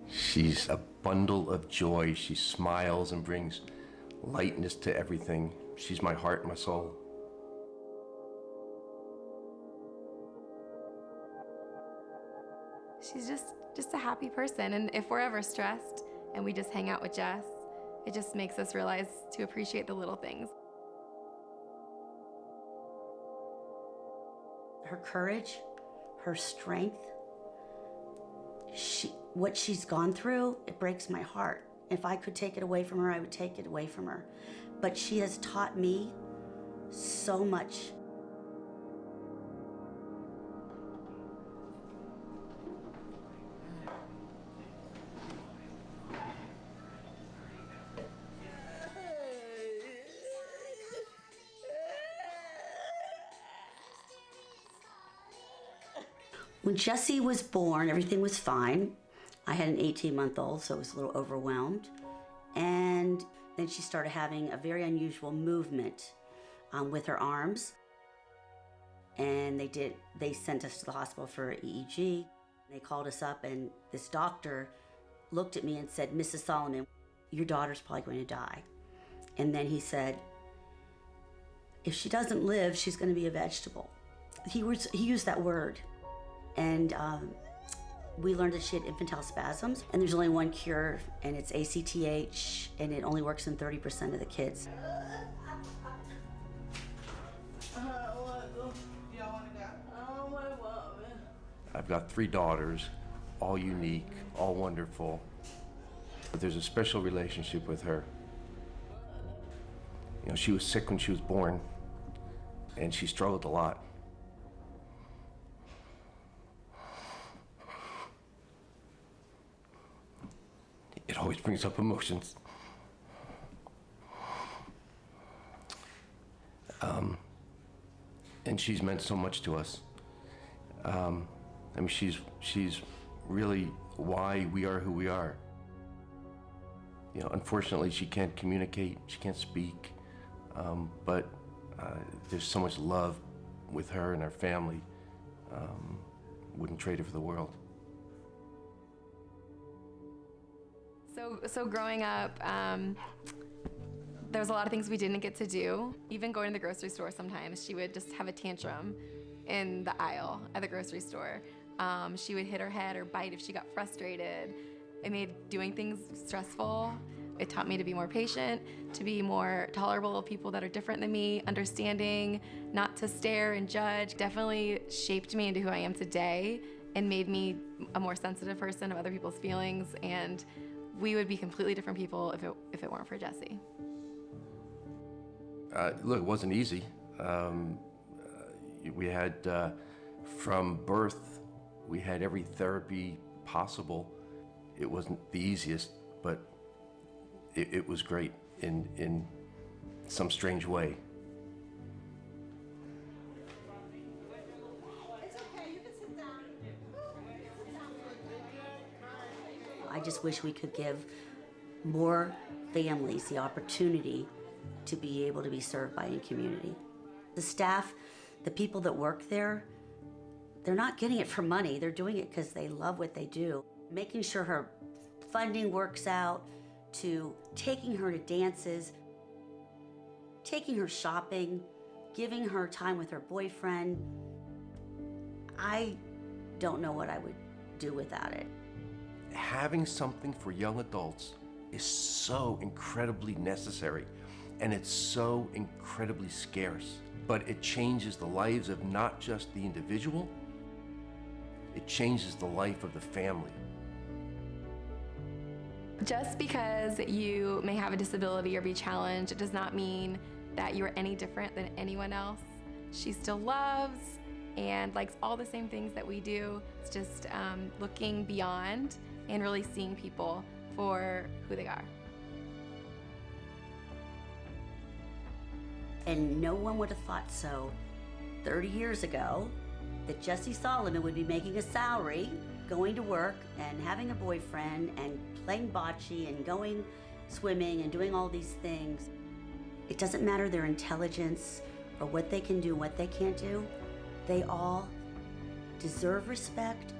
She's a bundle of joy. She smiles and brings lightness to everything. She's my heart and my soul. She's just a happy person, and if we're ever stressed and we just hang out with Jess, it just makes us realize to appreciate the little things. Her courage, her strength, what she's gone through, it breaks my heart. If I could take it away from her, I would take it away from her. But she has taught me so much. When Jessie was born, everything was fine. I had an 18-month-old, so I was a little overwhelmed. And then she started having a very unusual movement with her arms. And they sent us to the hospital for an EEG. They called us up, and this doctor looked at me and said, "Mrs. Solomon, your daughter's probably going to die." And then he said, "If she doesn't live, she's going to be a vegetable." He used that word. And we learned that she had infantile spasms, and there's only one cure, and it's ACTH, and it only works in 30% of the kids. I've got 3 daughters, all unique, all wonderful. But there's a special relationship with her. You know, she was sick when she was born, and she struggled a lot. It always brings up emotions. And she's meant so much to us. I mean, she's really why we are who we are. You know, unfortunately, she can't communicate, she can't speak, but there's so much love with her and our family. Wouldn't trade it for the world. So growing up, there was a lot of things we didn't get to do. Even going to the grocery store sometimes, she would just have a tantrum in the aisle at the grocery store. She would hit her head or bite if she got frustrated. It made doing things stressful. It taught me to be more patient, to be more tolerable of people that are different than me, understanding, not to stare and judge. Definitely shaped me into who I am today and made me a more sensitive person of other people's feelings, and we would be completely different people if it weren't for Jessie. Look, it wasn't easy. We had, from birth, we had every therapy possible. It wasn't the easiest, but it was great in some strange way. It's okay, you can sit down. I just wish we could give more families the opportunity to be able to be served by InCommunity. The staff, the people that work there, they're not getting it for money. They're doing it because they love what they do. Making sure her funding works out, to taking her to dances, taking her shopping, giving her time with her boyfriend. I don't know what I would do without it. Having something for young adults is so incredibly necessary, and it's so incredibly scarce. But it changes the lives of not just the individual, it changes the life of the family. Just because you may have a disability or be challenged, it does not mean that you are any different than anyone else. She still loves and likes all the same things that we do. It's just looking beyond and really seeing people for who they are. And no one would have thought so 30 years ago that Jessie Solomon would be making a salary, going to work and having a boyfriend and playing bocce and going swimming and doing all these things. It doesn't matter their intelligence or what they can do and what they can't do. They all deserve respect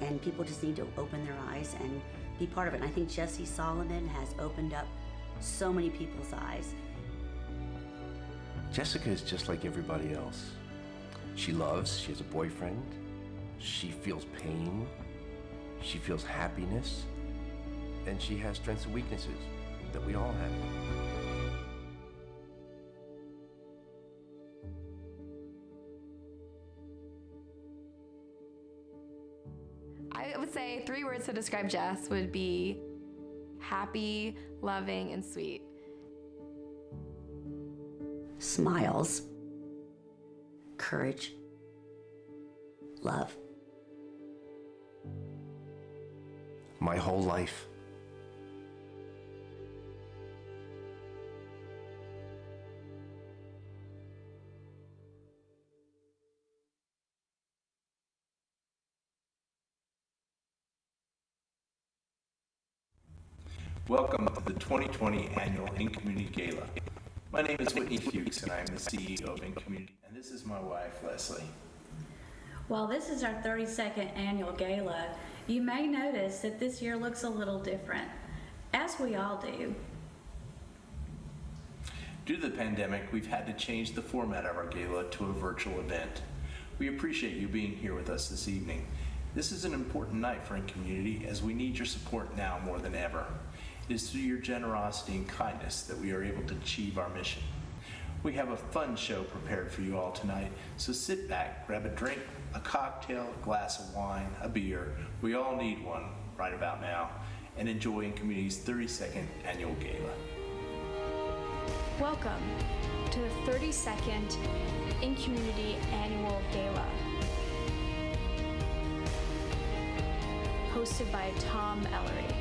and people just need to open their eyes and be part of it. And I think Jessie Solomon has opened up so many people's eyes. Jessica is just like everybody else. She loves, she has a boyfriend, she feels pain, she feels happiness, and she has strengths and weaknesses that we all have. I would say 3 words to describe Jess would be happy, loving, and sweet. Smiles, courage, love. My whole life. Welcome to the 2020 annual InCommunity Gala. My name is Whitney Fuchs and I am the CEO of InCommunity, and this is my wife, Leslie. While this is our 32nd annual gala, you may notice that this year looks a little different, as we all do. Due to the pandemic, we've had to change the format of our gala to a virtual event. We appreciate you being here with us this evening. This is an important night for InCommunity as we need your support now more than ever. It is through your generosity and kindness that we are able to achieve our mission. We have a fun show prepared for you all tonight, so sit back, grab a drink, a cocktail, a glass of wine, a beer. We all need one right about now, and enjoy InCommunity's 32nd annual gala. Welcome to the 32nd InCommunity Annual Gala, hosted by Tom Ellery.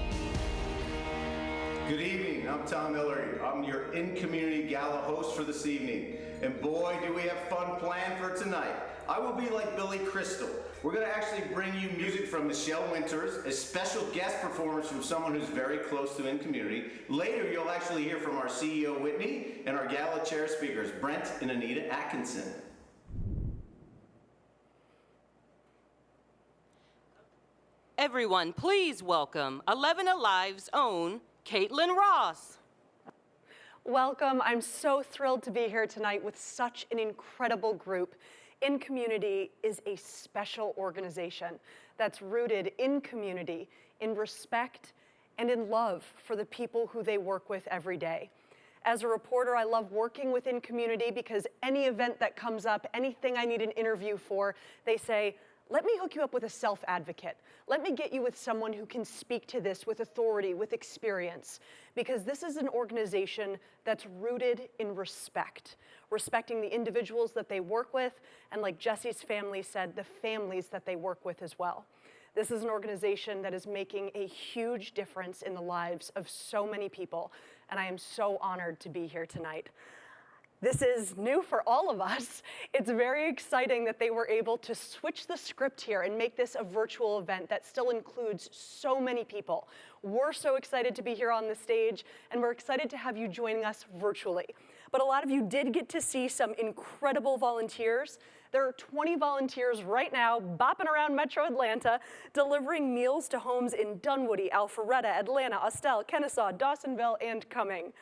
Good evening, I'm Tom Ellery. I'm your InCommunity Gala host for this evening. And boy, do we have fun planned for tonight. I will be like Billy Crystal. We're gonna actually bring you music from Michelle Winters, a special guest performance from someone who's very close to InCommunity. Later, you'll actually hear from our CEO, Whitney, and our Gala chair speakers, Brent and Anita Atkinson. Everyone, please welcome 11 Alive's own Caitlin Ross. Welcome. I'm so thrilled to be here tonight with such an incredible group. InCommunity is a special organization that's rooted in community, in respect, and in love for the people who they work with every day. As a reporter, I love working with InCommunity because any event that comes up, anything I need an interview for, they say, let me hook you up with a self-advocate. Let me get you with someone who can speak to this with authority, with experience, because this is an organization that's rooted in respect, respecting the individuals that they work with, and like Jessie's family said, the families that they work with as well. This is an organization that is making a huge difference in the lives of so many people, and I am so honored to be here tonight. This is new for all of us. It's very exciting that they were able to switch the script here and make this a virtual event that still includes so many people. We're so excited to be here on the stage, and we're excited to have you joining us virtually. But a lot of you did get to see some incredible volunteers. There are 20 volunteers right now bopping around Metro Atlanta, delivering meals to homes in Dunwoody, Alpharetta, Atlanta, Austell, Kennesaw, Dawsonville, and Cumming.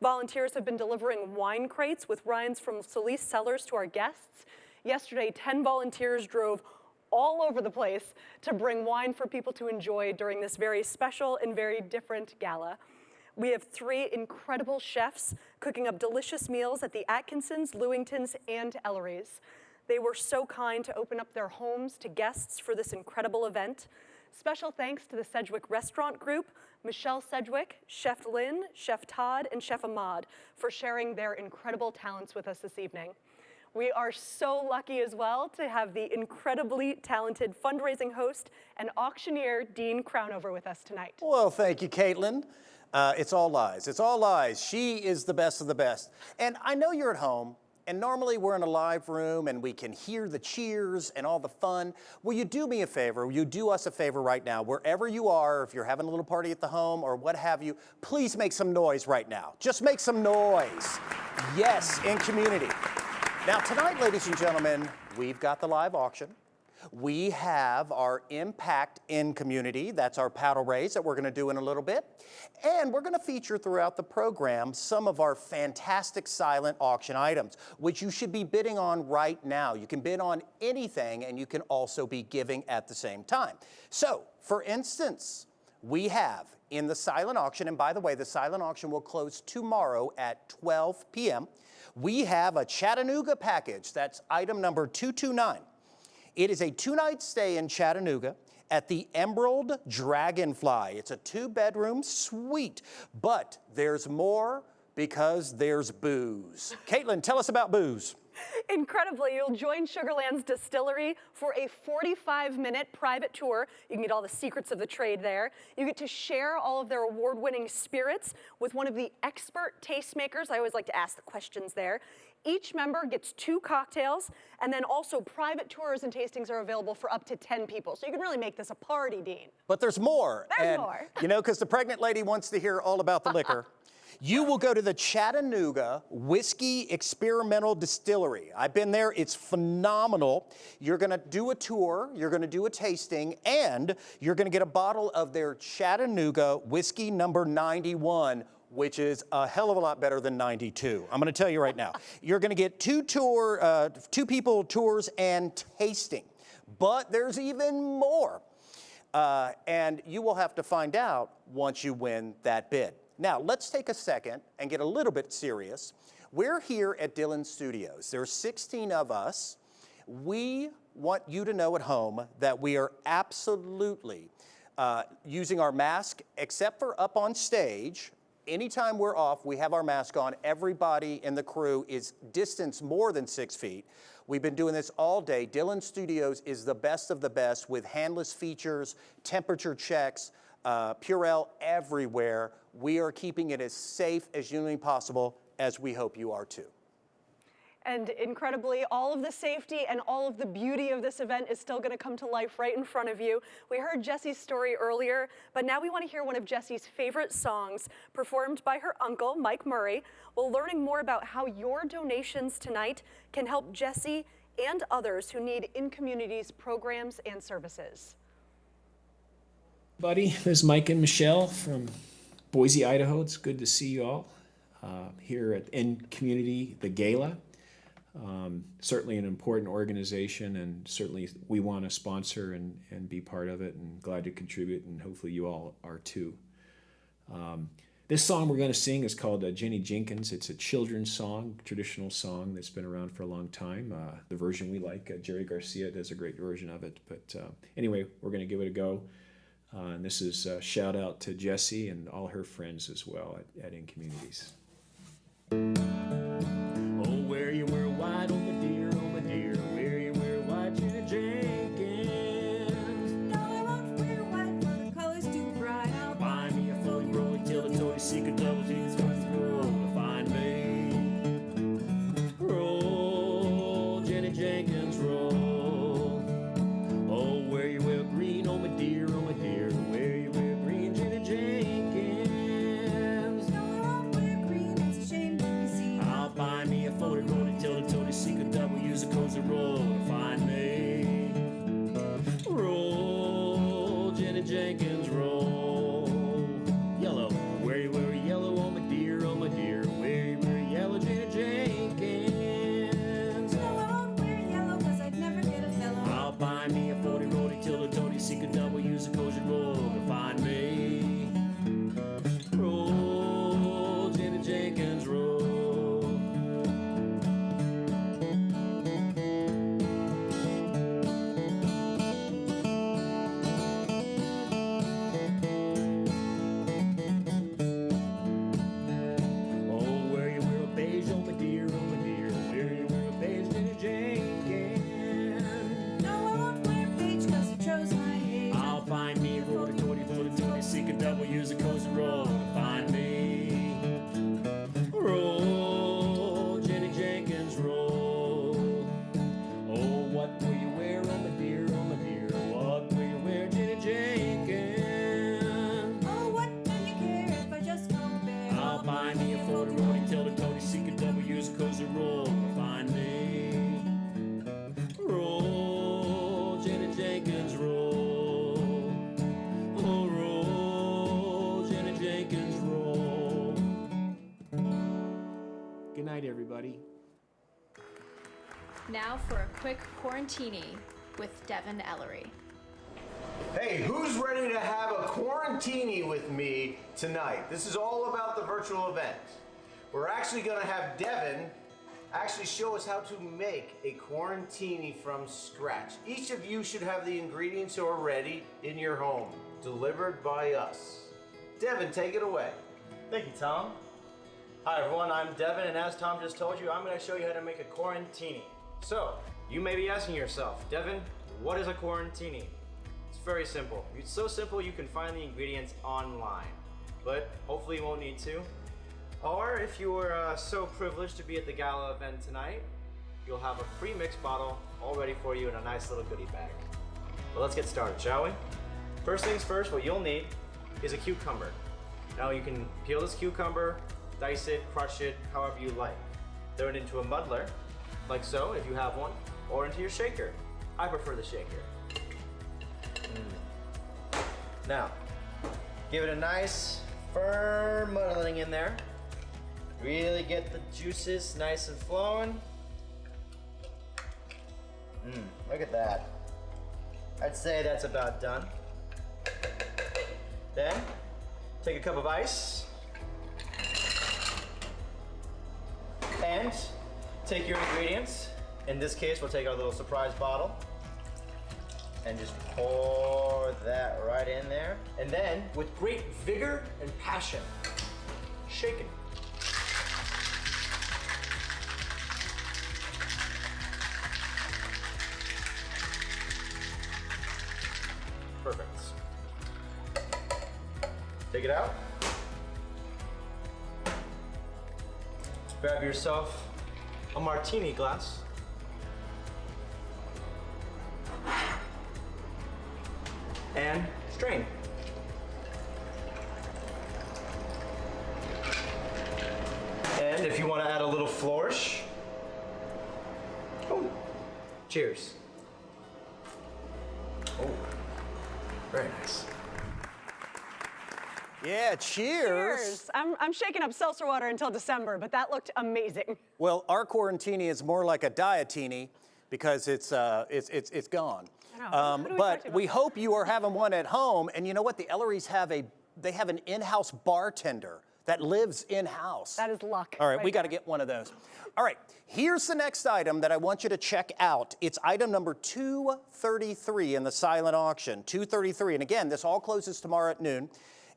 Volunteers have been delivering wine crates with wines from Solis cellars to our guests. Yesterday, 10 volunteers drove all over the place to bring wine for people to enjoy during this very special and very different gala. We have 3 incredible chefs cooking up delicious meals at the Atkinsons, Lewingtons, and Ellery's. They were so kind to open up their homes to guests for this incredible event. Special thanks to the Sedgwick Restaurant Group, Michelle Sedgwick, Chef Lynn, Chef Todd, and Chef Ahmad for sharing their incredible talents with us this evening. We are so lucky as well to have the incredibly talented fundraising host and auctioneer, Dean Crownover, with us tonight. Well, thank you, Caitlin. It's all lies. It's all lies. She is the best of the best. And I know you're at home, and normally we're in a live room and we can hear the cheers and all the fun. Will you do me a favor? Will you do us a favor right now? Wherever you are, if you're having a little party at the home or what have you, please make some noise right now. Just make some noise. Yes, InCommunity. Now tonight, ladies and gentlemen, we've got the live auction. We have our Impact in Community. That's our paddle race that we're going to do in a little bit. And we're going to feature throughout the program some of our fantastic silent auction items, which you should be bidding on right now. You can bid on anything, and you can also be giving at the same time. So, for instance, we have in the silent auction, and by the way, the silent auction will close tomorrow at 12 p.m. We have a Chattanooga package. That's item number 229. It is a 2-night stay in Chattanooga at the Emerald Dragonfly. It's a 2-bedroom suite, but there's more because there's booze. Caitlin, tell us about booze. Incredibly, you'll join Sugarland's distillery for a 45-minute private tour. You can get all the secrets of the trade there. You get to share all of their award-winning spirits with one of the expert tastemakers. I always like to ask the questions there. Each member gets 2 cocktails, and then also private tours and tastings are available for up to 10 people. So you can really make this a party, Dean. But there's more. There's more. You know, because the pregnant lady wants to hear all about the liquor. You will go to the Chattanooga Whiskey Experimental Distillery. I've been there, it's phenomenal. You're gonna do a tour, you're gonna do a tasting, and you're gonna get a bottle of their Chattanooga Whiskey number 91, which is a hell of a lot better than 92. I'm gonna tell you right now. You're gonna get 2 people tours and tasting, but there's even more. And you will have to find out once you win that bid. Now, let's take a second and get a little bit serious. We're here at Dillon Studios. There's 16 of us. We want you to know at home that we are absolutely using our mask, except for up on stage. Anytime we're off, we have our mask on. Everybody in the crew is distanced more than 6 feet. We've been doing this all day. Dillon Studios is the best of the best with handless features, temperature checks, Purell everywhere. We are keeping it as safe as humanly possible, as we hope you are too. And incredibly, all of the safety and all of the beauty of this event is still going to come to life right in front of you. We heard Jessie's story earlier, but now we want to hear one of Jessie's favorite songs performed by her uncle, Mike Murray, while learning more about how your donations tonight can help Jessie and others who need InCommunity's programs and services. Buddy, this is Mike and Michelle from Boise, Idaho. It's good to see you all here at InCommunity, the Gala. Certainly an important organization, and certainly we want to sponsor and be part of it, and glad to contribute, and hopefully you all are too. This song we're going to sing is called Jenny Jenkins. It's a children's song, traditional song that's been around for a long time. The version we like, Jerry Garcia does a great version of it. But anyway, we're going to give it a go. And this is a shout out to Jessie and all her friends as well at InCommunities. Oh, where you wear white, oh my dear, where you wear white, Jenny Jenkins. No, I won't wear white, for the color's too bright. I'll buy me a fully rolling tilted secret double T's going through to find me. Roll, Jenny Jenkins, roll. Oh, where you wear green, oh my dear, where you wear green, Jenny Jenkins. No, I won't wear green, it's a shame to be seen. I'll buy me a 40 rolling tilted secret double, use a cozy roll to find me. Roll, Jenny Jenkins, roll. Yellow, where you wear yellow, oh my dear, where you wear yellow, Jenny Jenkins. No, I won't wear yellow, cause I'd never get a fellow. I'll buy me a 40 rolling tilted secret double, use a cozy roll to find me. Roll, Jenny Jenkins, roll. Now for a quick quarantini with Devin Ellery. Hey, who's ready to have a quarantini with me tonight? This is all about the virtual event. We're actually going to have Devin actually show us how to make a quarantini from scratch. Each of you should have the ingredients already in your home, delivered by us. Devin, take it away. Thank you, Tom. Hi everyone, I'm Devin, and as Tom just told you, I'm going to show you how to make a quarantini. So, you may be asking yourself, Devin, what is a quarantini? It's very simple. It's so simple you can find the ingredients online, but hopefully you won't need to. Or if you were so privileged to be at the gala event tonight, you'll have a pre-mixed bottle all ready for you in a nice little goodie bag. Well, let's get started, shall we? First things first, what you'll need is a cucumber. Now you can peel this cucumber, dice it, crush it, however you like. Throw it into a muddler, like so, if you have one, or into your shaker. I prefer the shaker. Now, give it a nice, firm muddling in there. Really get the juices nice and flowing. Look at that. I'd say that's about done. Then, take a cup of ice. And take your ingredients. In this case, we'll take our little surprise bottle and just pour that right in there. And then, with great vigor and passion, shake it. Perfect. Take it out. Grab yourself a martini glass. And strain. And if you want to add a little flourish, oh, cheers. Oh, very nice. Yeah, cheers. Cheers. I'm shaking up seltzer water until December, but that looked amazing. Well, our quarantini is more like a dietini because it's gone. I know. But we hope you are having one at home. And you know what? The Ellerys have an in-house bartender that lives in-house. That is luck. All right, we got to get one of those. All right, here's the next item that I want you to check out. It's item number 233 in the silent auction, 233. And again, this all closes tomorrow at noon.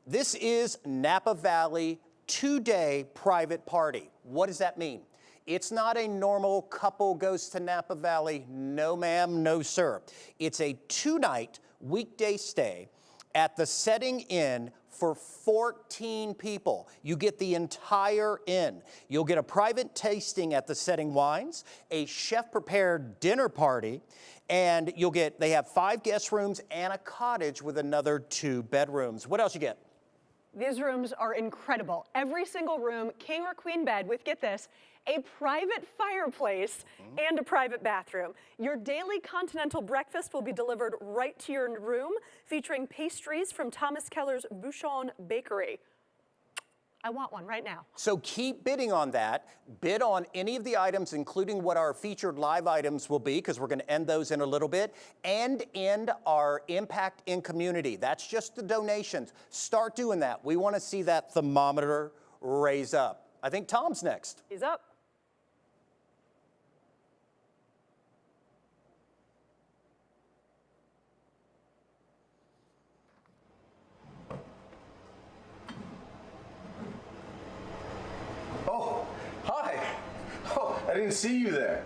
This is Napa Valley 2-day private party. What does that mean? It's not a normal couple goes to Napa Valley. No, ma'am, no, sir. It's a 2-night weekday stay at the Setting Inn for 14 people. You get the entire inn. You'll get a private tasting at the Setting Wines, a chef-prepared dinner party, and they have 5 guest rooms and a cottage with another 2 bedrooms. What else you get? These rooms are incredible. Every single room, king or queen bed with, get this, a private fireplace and a private bathroom. Your daily continental breakfast will be delivered right to your room, featuring pastries from Thomas Keller's Bouchon Bakery. I want one right now. So keep bidding on that. Bid on any of the items, including what our featured live items will be, because we're going to end those in a little bit, and end our impact in community. That's just the donations. Start doing that. We want to see that thermometer raise up. I think Tom's next. He's up. Oh, hi. Oh, I didn't see you there.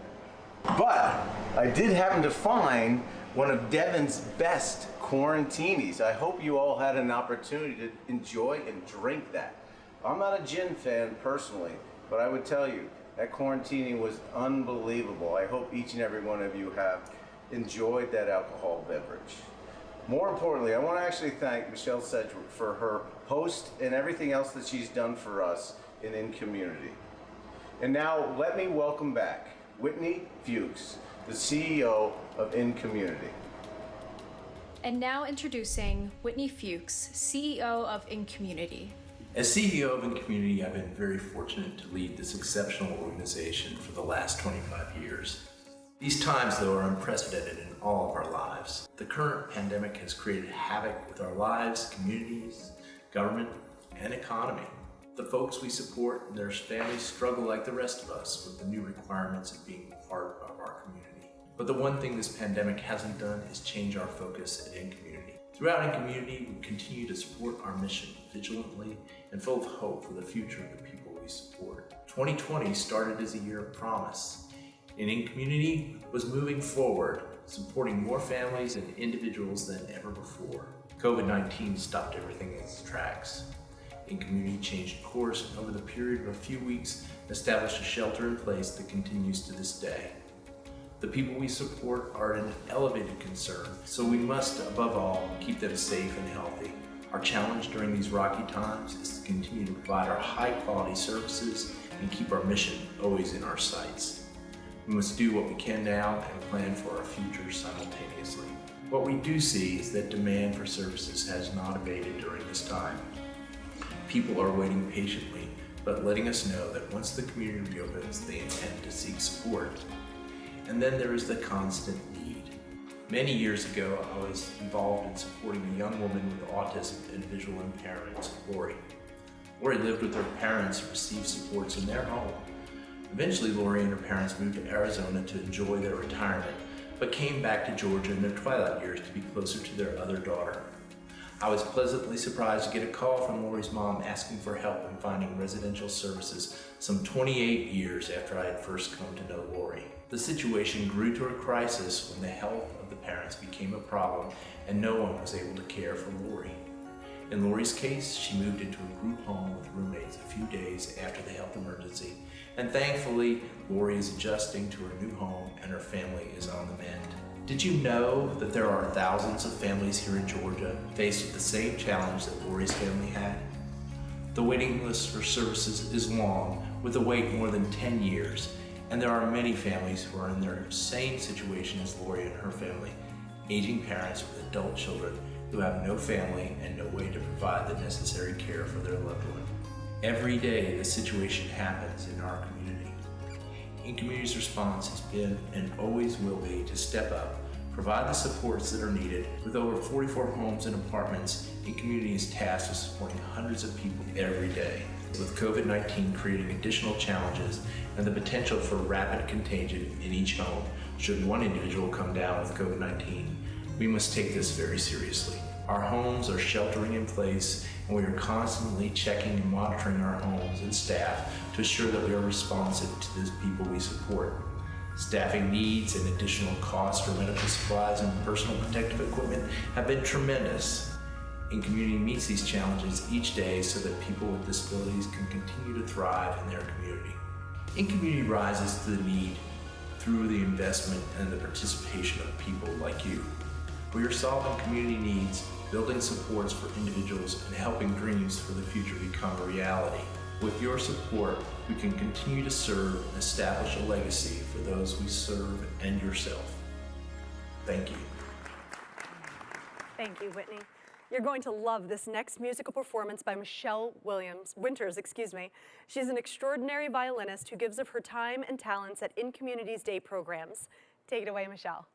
But I did happen to find one of Devin's best quarantinis. I hope you all had an opportunity to enjoy and drink that. I'm not a gin fan personally, but I would tell you that quarantini was unbelievable. I hope each and every one of you have enjoyed that alcohol beverage. More importantly, I want to actually thank Michelle Sedgwick for her host and everything else that she's done for us in community. And now let me welcome back Whitney Fuchs, the CEO of InCommunity. And now introducing Whitney Fuchs, CEO of InCommunity. As CEO of InCommunity, I've been very fortunate to lead this exceptional organization for the last 25 years. These times, though, are unprecedented in all of our lives. The current pandemic has created havoc with our lives, communities, government, and economy. The folks we support and their families struggle like the rest of us with the new requirements of being part of our community. But the one thing this pandemic hasn't done is change our focus at InCommunity. Throughout InCommunity, we continue to support our mission vigilantly and full of hope for the future of the people we support. 2020 started as a year of promise, and InCommunity was moving forward, supporting more families and individuals than ever before. COVID-19 stopped everything in its tracks. InCommunity changed course and over the period of a few weeks established a shelter in place that continues to this day. The people we support are an elevated concern, so we must, above all, keep them safe and healthy. Our challenge during these rocky times is to continue to provide our high-quality services and keep our mission always in our sights. We must do what we can now and plan for our future simultaneously. What we do see is that demand for services has not abated during this time. People are waiting patiently, but letting us know that once the community reopens, they intend to seek support. And then there is the constant need. Many years ago, I was involved in supporting a young woman with autism and visual impairments, Lori. Lori lived with her parents and received supports in their home. Eventually, Lori and her parents moved to Arizona to enjoy their retirement, but came back to Georgia in their twilight years to be closer to their other daughter. I was pleasantly surprised to get a call from Lori's mom asking for help in finding residential services some 28 years after I had first come to know Lori. The situation grew to a crisis when the health of the parents became a problem and no one was able to care for Lori. In Lori's case, she moved into a group home with roommates a few days after the health emergency, and thankfully, Lori is adjusting to her new home and her family is on the mend. Did you know that there are thousands of families here in Georgia faced with the same challenge that Lori's family had? The waiting list for services is long, with a wait more than 10 years, and there are many families who are in their same situation as Lori and her family, aging parents with adult children who have no family and no way to provide the necessary care for their loved one. Every day, this situation happens in our community. InCommunity's response has been and always will be to step up, provide the supports that are needed. With over 44 homes and apartments, InCommunity is tasked with supporting hundreds of people every day. With COVID-19 creating additional challenges and the potential for rapid contagion in each home should one individual come down with COVID-19, we must take this very seriously. Our homes are sheltering in place, and we are constantly checking and monitoring our homes and staff to ensure that we are responsive to the people we support. Staffing needs and additional costs for medical supplies and personal protective equipment have been tremendous. InCommunity meets these challenges each day so that people with disabilities can continue to thrive in their community. InCommunity rises to the need through the investment and the participation of people like you. We are solving community needs, building supports for individuals, and helping dreams for the future become a reality. With your support, we can continue to serve and establish a legacy for those we serve and yourself. Thank you. Thank you, Whitney. You're going to love this next musical performance by Michelle Winters. She's an extraordinary violinist who gives of her time and talents at InCommunity's day programs. Take it away, Michelle.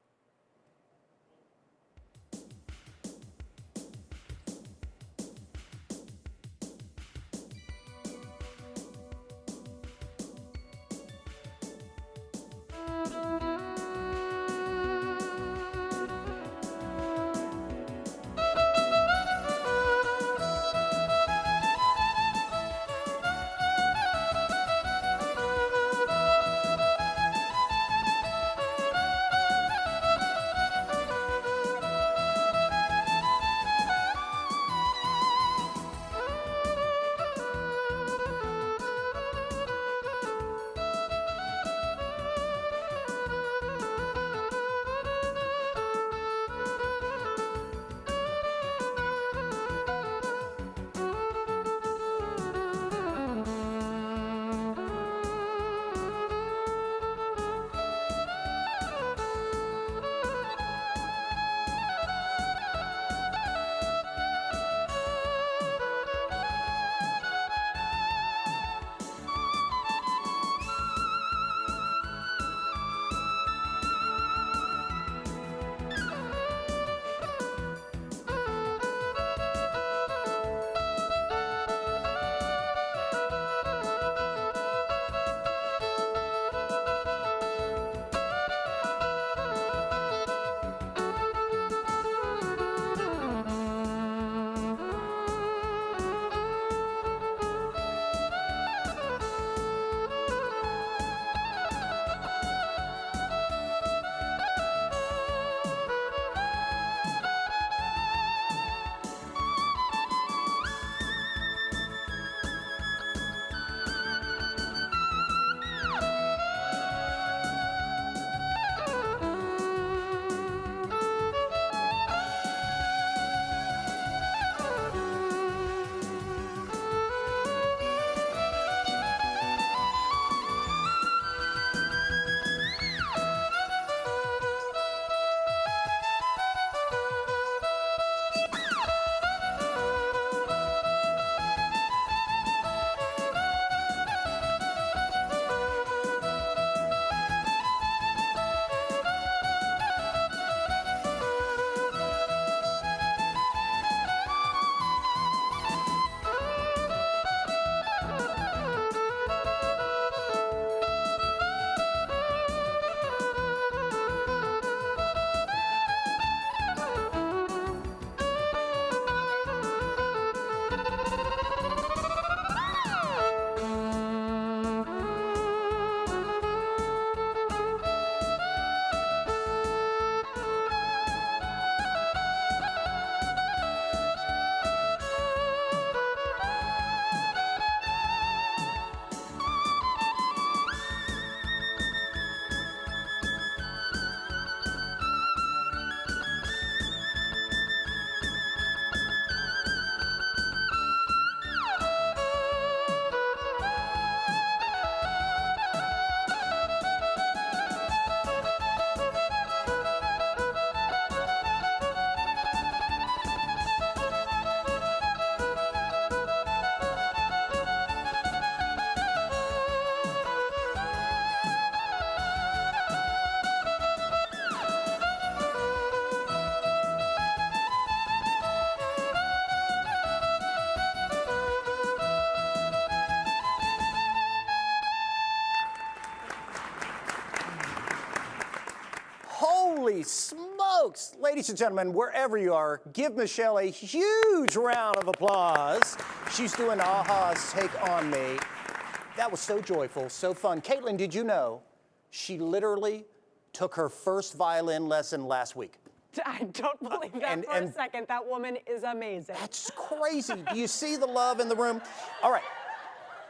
Holy smokes! Ladies and gentlemen, wherever you are, give Michelle a huge round of applause. She's doing Aha's Take On Me. That was so joyful, so fun. Caitlin, did you know she literally took her first violin lesson last week? I don't believe that for a second. That woman is amazing. That's crazy. Do you see the love in the room? All right.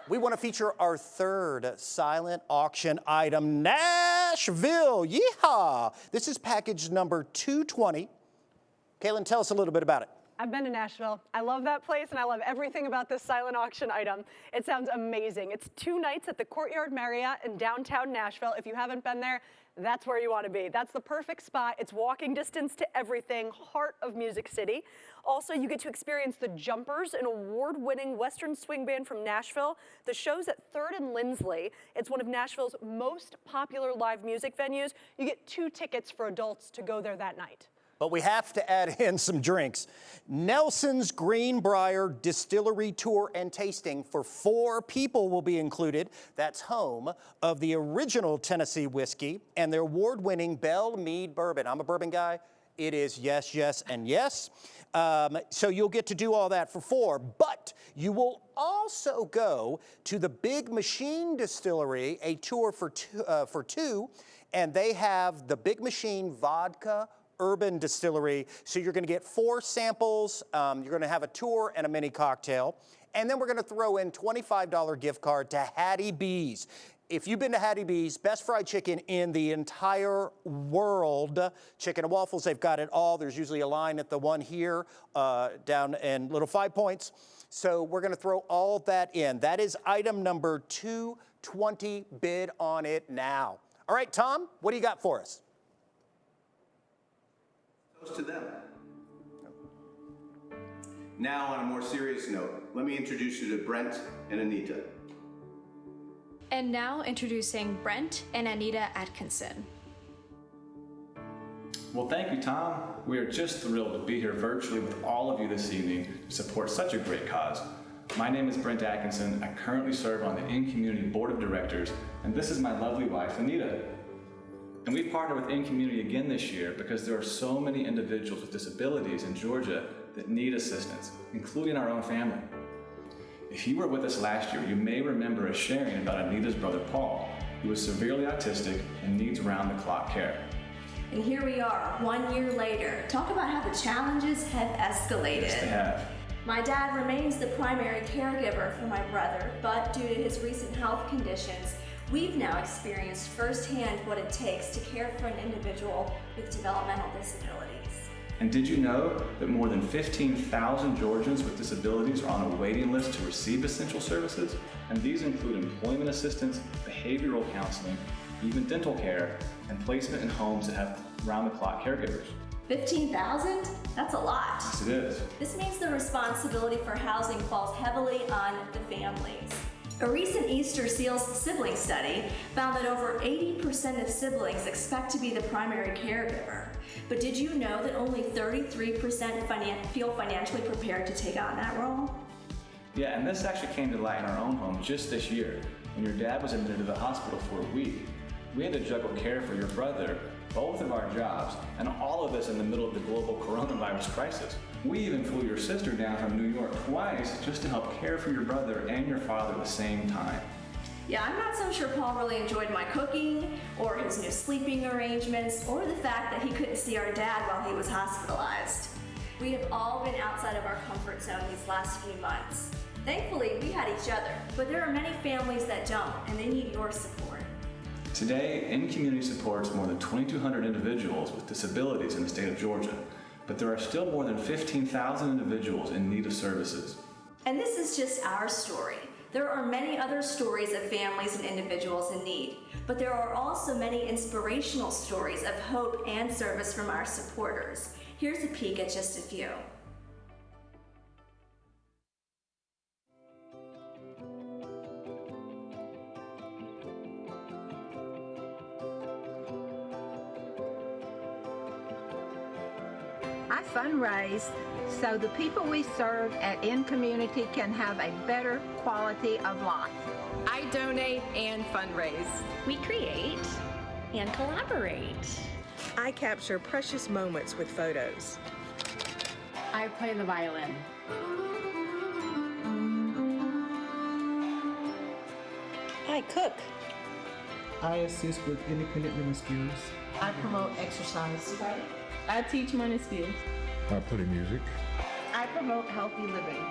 We want to feature our third silent auction item, Nashville. Yeehaw! This is package number 220. Caitlin, tell us a little bit about it. I've been to Nashville. I love that place, and I love everything about this silent auction item. It sounds amazing. It's 2 nights at the Courtyard Marriott in downtown Nashville. If you haven't been there, that's where you want to be. That's the perfect spot. It's walking distance to everything, heart of Music City. Also, you get to experience the Jumpers, an award-winning Western swing band from Nashville. The show's at 3rd and Lindsley. It's one of Nashville's most popular live music venues. You get 2 tickets for adults to go there that night. But we have to add in some drinks. Nelson's Greenbrier Distillery Tour and Tasting for 4 people will be included. That's home of the original Tennessee whiskey and their award-winning Bell Mead Bourbon. I'm a bourbon guy. It is yes, yes, and yes. So you'll get to do all that for 4, but you will also go to the Big Machine Distillery, a tour for two, and they have the Big Machine Vodka Urban Distillery. So you're gonna get 4 samples, you're gonna have a tour and a mini cocktail, and then we're gonna throw in $25 gift card to Hattie B's. If you've been to Hattie B's, best fried chicken in the entire world. Chicken and waffles, they've got it all. There's usually a line at the one here down in Little 5 Points. So we're gonna throw all that in. That is item number 220, bid on it now. All right, Tom, what do you got for us? Toast to them. Now, on a more serious note, let me introduce you to Brent and Anita. And now introducing Brent and Anita Atkinson. Well, thank you, Tom. We are just thrilled to be here virtually with all of you this evening to support such a great cause. My name is Brent Atkinson. I currently serve on the InCommunity Board of Directors, and this is my lovely wife, Anita. And we've partnered with InCommunity again this year because there are so many individuals with disabilities in Georgia that need assistance, including our own family. If you were with us last year, you may remember us sharing about Anita's brother Paul, who is severely autistic and needs round-the-clock care. And here we are, 1 year later. Talk about how the challenges have escalated. Yes, they have. My dad remains the primary caregiver for my brother, but due to his recent health conditions, we've now experienced firsthand what it takes to care for an individual with developmental disabilities. And did you know that more than 15,000 Georgians with disabilities are on a waiting list to receive essential services? And these include employment assistance, behavioral counseling, even dental care, and placement in homes that have round-the-clock caregivers. 15,000? That's a lot. Yes, it is. This means the responsibility for housing falls heavily on the families. A recent Easter Seals sibling study found that over 80% of siblings expect to be the primary caregiver. But did you know that only 33% feel financially prepared to take on that role? Yeah, and this actually came to light in our own home just this year, when your dad was admitted to the hospital for a week. We had to juggle care for your brother, both of our jobs, and all of this in the middle of the global coronavirus crisis. We even flew your sister down from New York twice just to help care for your brother and your father at the same time. Yeah, I'm not so sure Paul really enjoyed my cooking, or his new sleeping arrangements, or the fact that he couldn't see our dad while he was hospitalized. We have all been outside of our comfort zone these last few months. Thankfully, we had each other, but there are many families that don't, and they need your support. Today, InCommunity supports more than 2,200 individuals with disabilities in the state of Georgia, but there are still more than 15,000 individuals in need of services. And this is just our story. There are many other stories of families and individuals in need, but there are also many inspirational stories of hope and service from our supporters. Here's a peek at just a few. I fundraise so the people we serve at InCommunity can have a better quality of life. I donate and fundraise. We create and collaborate. I capture precious moments with photos. I play the violin. I cook. I assist with independent living skills. I promote exercise. I teach money skills. I play music. I promote healthy living.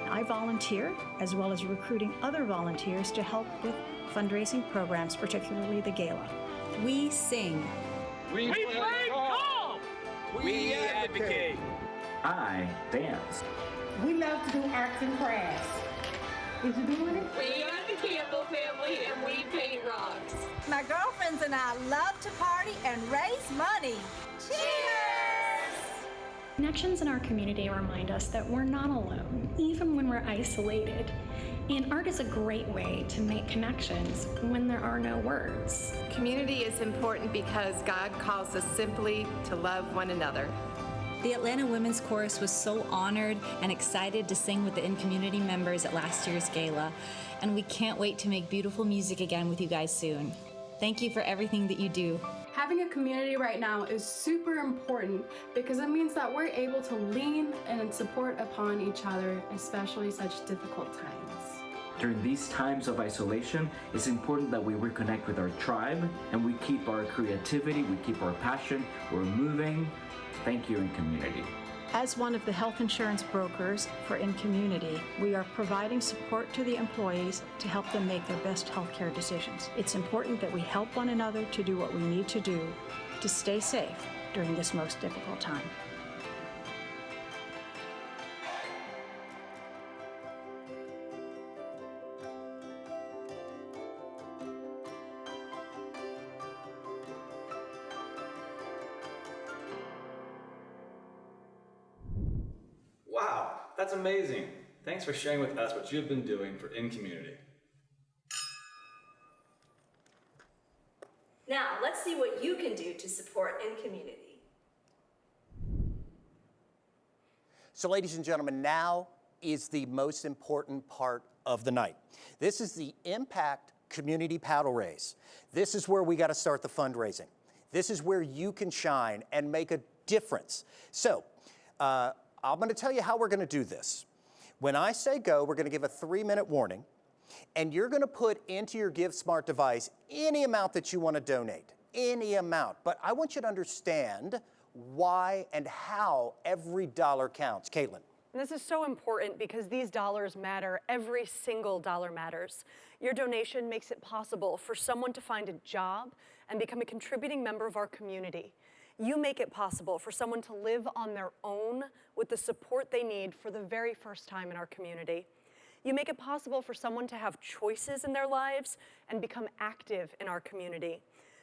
I volunteer, as well as recruiting other volunteers to help with fundraising programs, particularly the gala. We sing. We play golf. We advocate. I dance. We love to do arts and crafts. Is you doing it? We are the Campbell family and we paint rocks. My girlfriends and I love to party and raise money. Cheers! Connections in our community remind us that we're not alone, even when we're isolated. And art is a great way to make connections when there are no words. Community is important because God calls us simply to love one another. The Atlanta Women's Chorus was so honored and excited to sing with the InCommunity members at last year's gala, and we can't wait to make beautiful music again with you guys soon. Thank you for everything that you do. Having a community right now is super important because it means that we're able to lean and support upon each other, especially such difficult times. During these times of isolation, it's important that we reconnect with our tribe and we keep our creativity, we keep our passion, we're moving. Thank you, InCommunity. As one of the health insurance brokers for InCommunity, we are providing support to the employees to help them make their best healthcare decisions. It's important that we help one another to do what we need to do to stay safe during this most difficult time. Wow, that's amazing. Thanks for sharing with us what you've been doing for InCommunity. Now, let's see what you can do to support InCommunity. So, ladies and gentlemen, now is the most important part of the night. This is the Impact Community Paddle Race. This is where we got to start the fundraising. This is where you can shine and make a difference. So, I'm going to tell you how we're going to do this. When I say go, we're going to give a 3-minute warning, and you're going to put into your GiveSmart device any amount that you want to donate, any amount. But I want you to understand why and how every dollar counts. Caitlin. And this is so important because these dollars matter. Every single dollar matters. Your donation makes it possible for someone to find a job and become a contributing member of our community. You make it possible for someone to live on their own with the support they need for the very first time in our community. You make it possible for someone to have choices in their lives and become active in our community.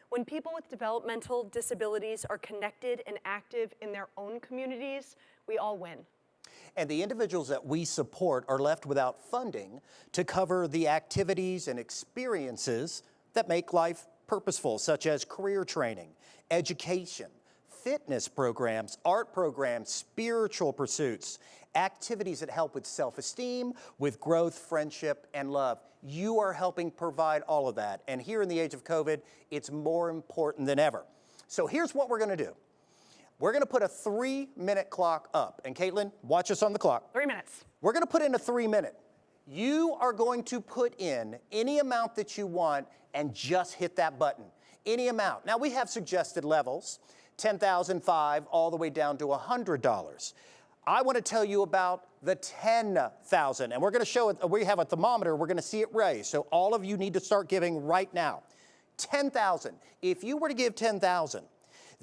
When people with developmental disabilities are connected and active in their own communities, we all win. And the individuals that we support are left without funding to cover the activities and experiences that make life purposeful, such as career training, education, fitness programs, art programs, spiritual pursuits, activities that help with self-esteem, with growth, friendship, and love. You are helping provide all of that. And here in the age of COVID, it's more important than ever. So here's what we're going to do. We're going to put a 3-minute clock up. And Caitlin, watch us on the clock. 3 minutes. We're going to put in a 3-minute. You are going to put in any amount that you want and just hit that button. Any amount. Now, we have suggested levels. $10,000, $5,000, all the way down to $100. I want to tell you about the $10,000, and we're going to show it. We have a thermometer. We're going to see it raise. So all of you need to start giving right now. $10,000. If you were to give $10,000,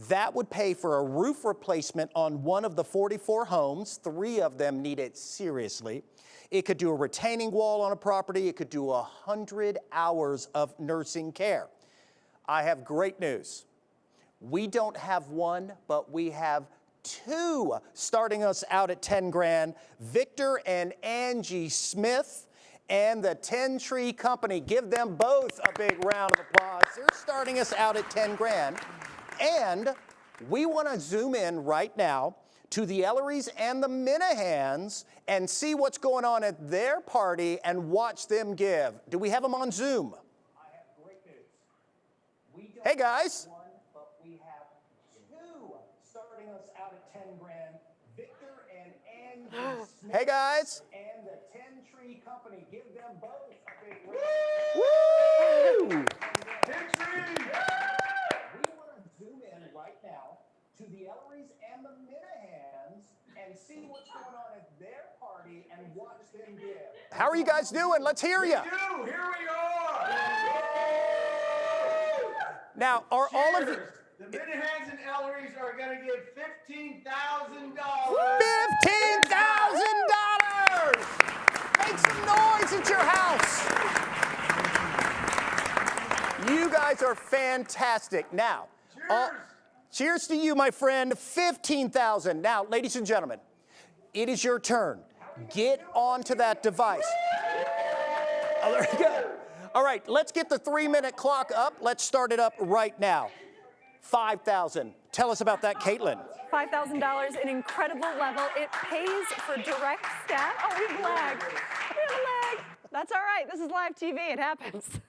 that would pay for a roof replacement on one of the 44 homes. 3 of them need it seriously. It could do a retaining wall on a property. It could do 100 hours of nursing care. I have great news. We don't have one, but we have 2 starting us out at 10 grand. Victor and Angie Smith and the 10 Tree Company. Give them both a big round of applause. They're starting us out at 10 grand. And we want to zoom in right now to the Ellerys and the Minahans and see what's going on at their party and watch them give. Do we have them on Zoom? I have great news. Hey guys. Hey, guys. And the 10 Tree Company. Give them both a big round. Woo! 10 Tree! We want to zoom in right now to the Elleries and the Minahans and see what's going on at their party and watch them give. How are you guys doing? Let's hear you. Here we are! Now, are all of you... The Minahans and Elleries are going to give $15,000. $15,000! Make some noise at your house. You guys are fantastic. Now, cheers to you, my friend. $15,000. Now, ladies and gentlemen, it is your turn. Get onto that device. Oh, there you go. All right, let's get the 3-minute clock up. Let's start it up right now. $5,000. Tell us about that, Caitlin. $5,000, an incredible level. It pays for direct staff. Oh, we have lag. We have lag. That's all right. This is live TV. It happens.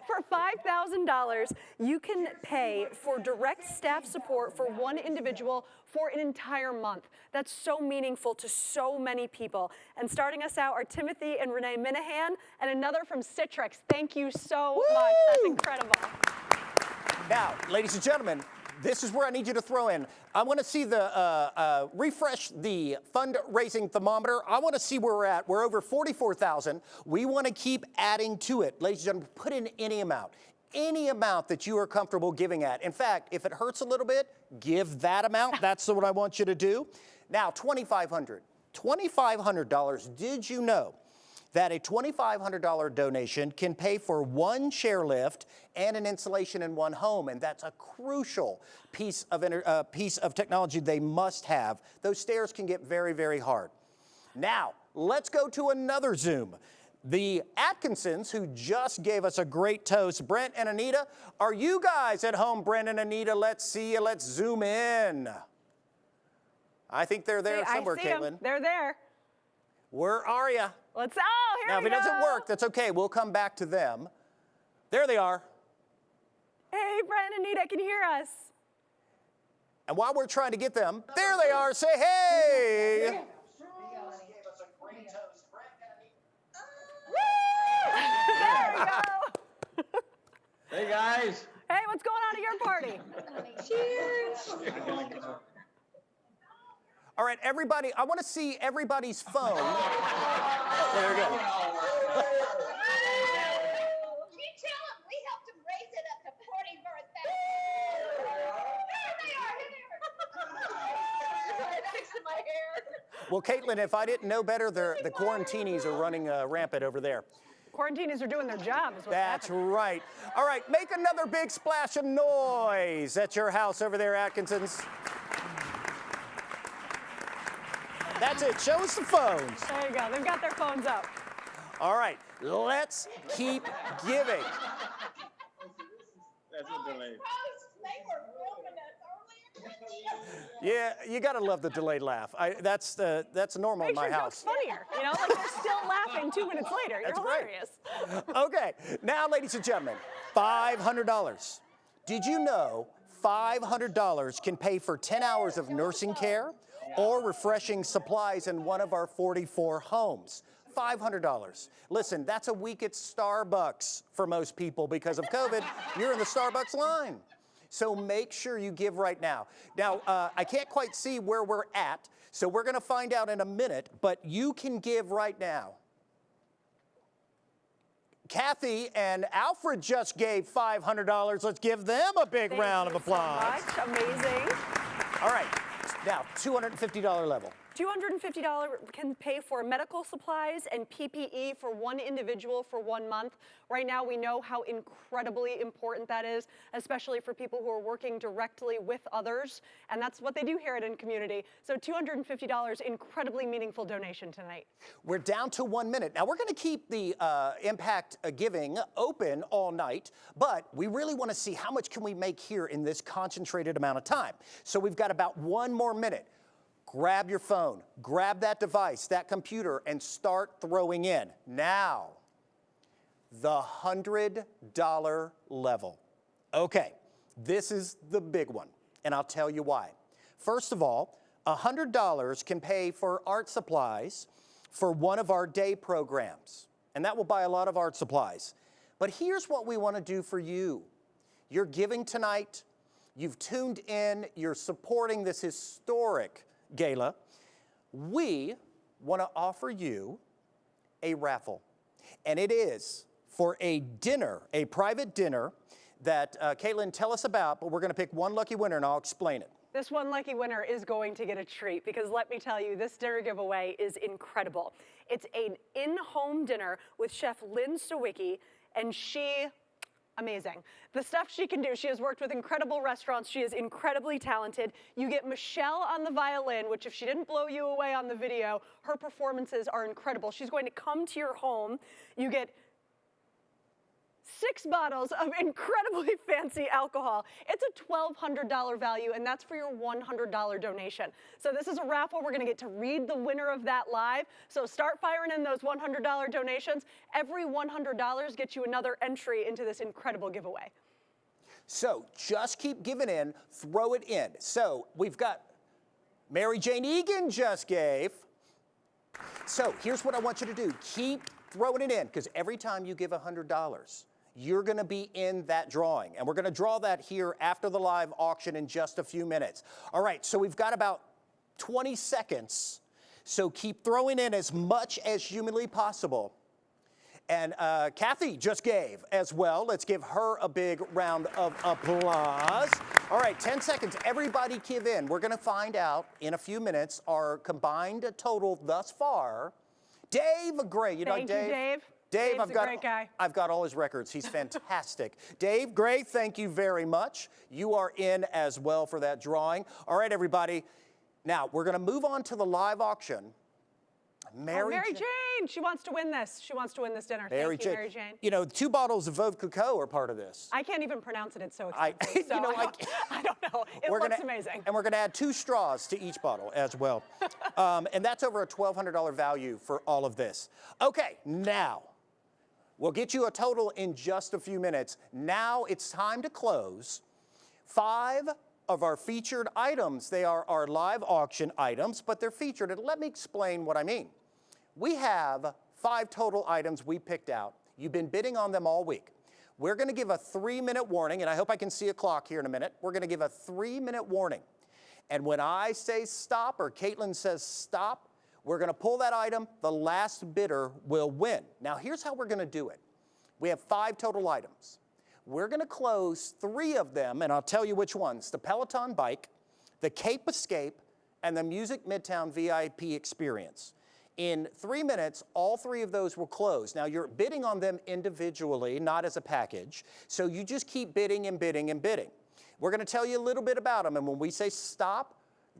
For $5,000, you can pay for direct staff support for one individual for an entire month. That's so meaningful to so many people. And starting us out are Timothy and Renee Minahan, and another from Citrix. Thank you so much. That's incredible. Now, ladies and gentlemen, this is where I need you to throw in. I want to see the, refresh the fundraising thermometer. I want to see where we're at. We're over 44,000. We want to keep adding to it. Ladies and gentlemen, put in any amount that you are comfortable giving at. In fact, if it hurts a little bit, give that amount. That's what I want you to do. Now, $2,500. $2,500. Did you know that a $2,500 donation can pay for one chairlift and an installation in one home? And that's a crucial piece of technology they must have. Those stairs can get very, very hard. Now, let's go to another Zoom. The Atkinsons, who just gave us a great toast, Brent and Anita. Are you guys at home, Brent and Anita? Let's see you. Let's zoom in. I think they're there somewhere, Caitlin. They're there. Where are you? Here now, we if it doesn't work, that's okay. We'll come back to them. There they are. Hey, Brent and Anita, can you hear us? And while we're trying to get them, there they are. Say hey. There we go. Hey, guys. Hey, what's going on at your party? Cheers. All right, everybody, I want to see everybody's phone. Oh, there we go. Can you tell them we helped them raise it up to 40 birthdays? Here they are. Fixing my hair. Well, Caitlin, if I didn't know better, the quarantinis are running rampant over there. Quarantinis are doing their job. Is what's That's happening. right. All right, make another big splash of noise at your house over there, Atkinsons. That's it. Show us the phones. There you go. They've got their phones up. All right, let's keep giving. That's a delay. Yeah, you got to love the delayed laugh. That's normal in my house. Makes your jokes funnier. You know, like they're still laughing 2 minutes later. You're That's hilarious. Great. Okay, now, ladies and gentlemen, $500. Did you know $500 can pay for 10 hours of nursing care or refreshing supplies in one of our 44 homes? $500. Listen, that's a week at Starbucks for most people because of COVID. You're in the Starbucks line. So make sure you give right now. Now, I can't quite see where we're at, so we're going to find out in a minute, but you can give right now. Kathy and Alfred just gave $500. Let's give them a big round of applause. So much. Amazing. All right, now $250 level. $250 can pay for medical supplies and PPE for one individual for 1 month. Right now, we know how incredibly important that is, especially for people who are working directly with others. And that's what they do here at InCommunity. So $250, incredibly meaningful donation tonight. We're down to 1 minute. Now, we're going to keep the impact giving open all night, but we really want to see how much can we make here in this concentrated amount of time. So we've got about 1 more minute. Grab your phone, grab that device, that computer, and start throwing in. Now, the $100 level. Okay, this is the big one, and I'll tell you why. First of all, $100 can pay for art supplies for one of our day programs. And that will buy a lot of art supplies. But here's what we want to do for you. You're giving tonight. You've tuned in. You're supporting this historic gala. We want to offer you a raffle. And it is for a dinner, a private dinner that Caitlin, tell us about, but we're going to pick one lucky winner and I'll explain it. This one lucky winner is going to get a treat because let me tell you, this dinner giveaway is incredible. It's an in-home dinner with Chef Lynn Sawicki, and amazing. The stuff she can do, she has worked with incredible restaurants. She is incredibly talented. You get Michelle on the violin, which if she didn't blow you away on the video, her performances are incredible. She's going to come to your home. You get 6 bottles of incredibly fancy alcohol. It's a $1,200 value, and that's for your $100 donation. So this is a raffle. We're gonna get to read the winner of that live. So start firing in those $100 donations. Every $100 gets you another entry into this incredible giveaway. So just keep giving in, throw it in. So we've got Mary Jane Egan just gave. So here's what I want you to do. Keep throwing it in, because every time you give $100, you're going to be in that drawing. And we're going to draw that here after the live auction in just a few minutes. All right, so we've got about 20 seconds. So keep throwing in as much as humanly possible. And Kathy just gave as well. Let's give her a big round of applause. All right, 10 seconds. Everybody give in. We're going to find out in a few minutes our combined total thus far. Dave Gray. You know Dave? Thank you, Dave. Dave, Dave's a great guy. I've got all his records. He's fantastic. Dave Gray, thank you very much. You are in as well for that drawing. All right, everybody. Now, we're going to move on to the live auction. Mary Jane, she wants to win this. She wants to win this dinner. Thank you, Mary Jane. You know, 2 bottles of Veuve Clicquot are part of this. I can't even pronounce it. It's so expensive. So I don't know. It looks amazing. And we're going to add 2 straws to each bottle as well. And that's over a $1,200 value for all of this. Okay, now, we'll get you a total in just a few minutes. Now it's time to close 5 of our featured items. They are our live auction items, but they're featured. And let me explain what I mean. We have 5 total items we picked out. You've been bidding on them all week. We're going to give a 3-minute warning, and I hope I can see a clock here in a minute. We're going to give a 3-minute warning. And when I say stop or Caitlin says stop, we're going to pull that item. The last bidder will win. Now, here's how we're going to do it. We have 5 total items. We're going to close 3 of them, and I'll tell you which ones. The Peloton bike, the Cape Escape, and the Music Midtown VIP experience. In 3 minutes, all 3 of those will close. Now, you're bidding on them individually, not as a package. So you just keep bidding and bidding and bidding. We're going to tell you a little bit about them, and when we say stop,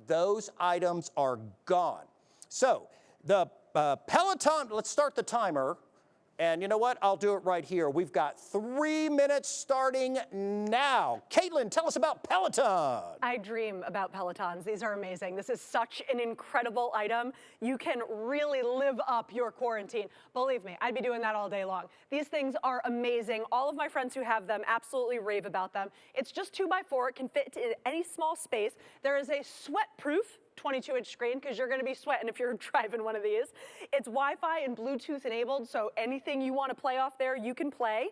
those items are gone. So the Peloton, let's start the timer. And you know what? I'll do it right here. We've got 3 minutes starting now. Caitlin, tell us about Peloton. I dream about Pelotons. These are amazing. This is such an incredible item. You can really live up your quarantine. Believe me, I'd be doing that all day long. These things are amazing. All of my friends who have them absolutely rave about them. It's just 2x4. It can fit in any small space. There is a sweat-proof 22-inch screen because you're going to be sweating if you're driving one of these. It's Wi-Fi and Bluetooth enabled, so anything you want to play off there, you can play.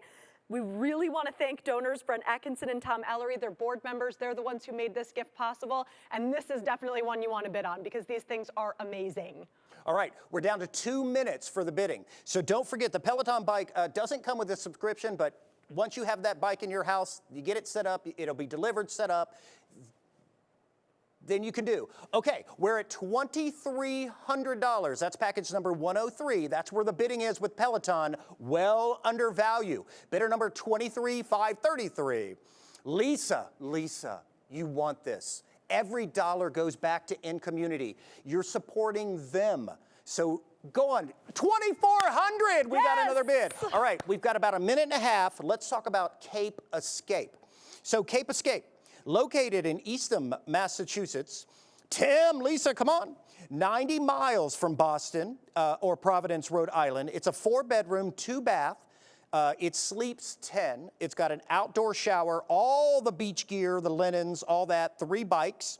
We really want to thank donors, Brent Atkinson and Tom Ellery. They're board members. They're the ones who made this gift possible, and this is definitely one you want to bid on because these things are amazing. All right, we're down to 2 minutes for the bidding. So don't forget, the Peloton bike doesn't come with a subscription, but once you have that bike in your house, you get it set up, it'll be delivered, set up, then you can do. Okay, we're at $2,300. That's package number 103. That's where the bidding is with Peloton, well under value. Bidder number 23,533. Lisa, you want this. Every dollar goes back to InCommunity. You're supporting them. So go on, 2,400, we got another bid. All right, we've got about a minute and a half. Let's talk about Cape Escape. So Cape Escape, located in Eastham, Massachusetts. Tim, Lisa, come on. 90 miles from Boston or Providence, Rhode Island. It's a 4-bedroom, 2-bath. It sleeps 10. It's got an outdoor shower, all the beach gear, the linens, all that, 3 bikes.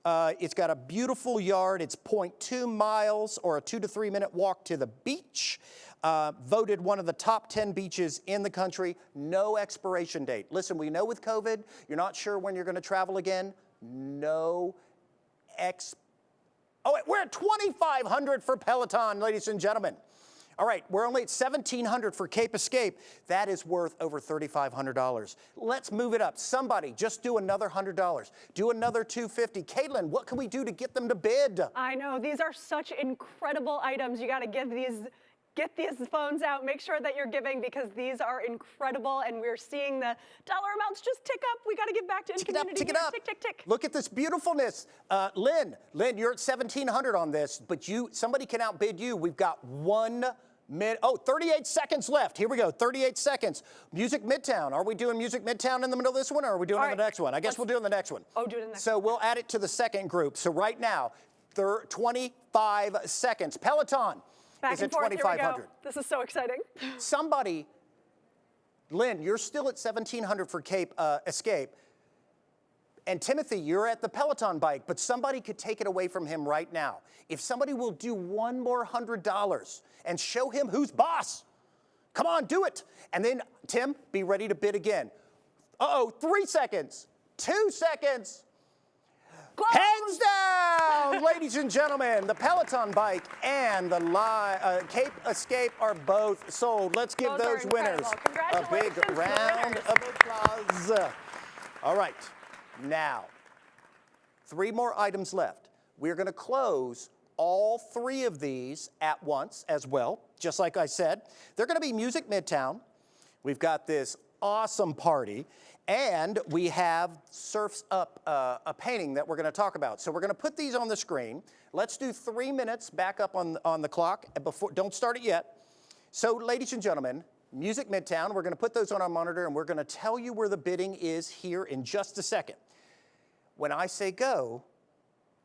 It's got a beautiful yard. It's 0.2 miles or a 2 to 3 minute walk to the beach. Voted one of the top 10 beaches in the country. No expiration date. Listen, we know with COVID, you're not sure when you're going to travel again. No Oh, wait, we're at $2,500 for Peloton, ladies and gentlemen. All right, we're only at $1,700 for Cape Escape. That is worth over $3,500. Let's move it up. Somebody, just do another $100. Do another $250. Caitlin, what can we do to get them to bid? I know, these are such incredible items. You got to get these phones out. Make sure that you're giving because these are incredible, and we're seeing the dollar amounts just tick up. We got to give back to InCommunity. Tick it up. Tick, tick, tick. Look at this beautifulness. Lynn, you're at $1,700 on this, but somebody can outbid you. We've got 1 minute. Oh, 38 seconds left. Here we go. 38 seconds. Music Midtown. Are we doing Music Midtown in the middle of this one, or are we doing it in the next one? I guess we'll do it in the next one. Oh, do it in the next one. So we'll add it to the second group. So right now, 25 seconds. Peloton. Back is and at forth, here we go. $2,500. This is so exciting. Somebody, Lynn, you're still at $1,700 for Cape Escape. And Timothy, you're at the Peloton bike, but somebody could take it away from him right now. If somebody will do one more $100 and show him who's boss, come on, do it. And then, Tim, be ready to bid again. 3 seconds, 2 seconds. Hands down, ladies and gentlemen, the Peloton bike and the Cape Escape are both sold. Let's give those winners a big round of applause. All right, now, 3 more items left. We're going to close all 3 of these at once as well, just like I said. They're going to be Music Midtown. We've got this awesome party. And we have Surf's Up, a painting that we're going to talk about. So we're going to put these on the screen. Let's do 3 minutes back up on the clock. Don't start it yet. So, ladies and gentlemen, Music Midtown, we're going to put those on our monitor, and we're going to tell you where the bidding is here in just a second. When I say go,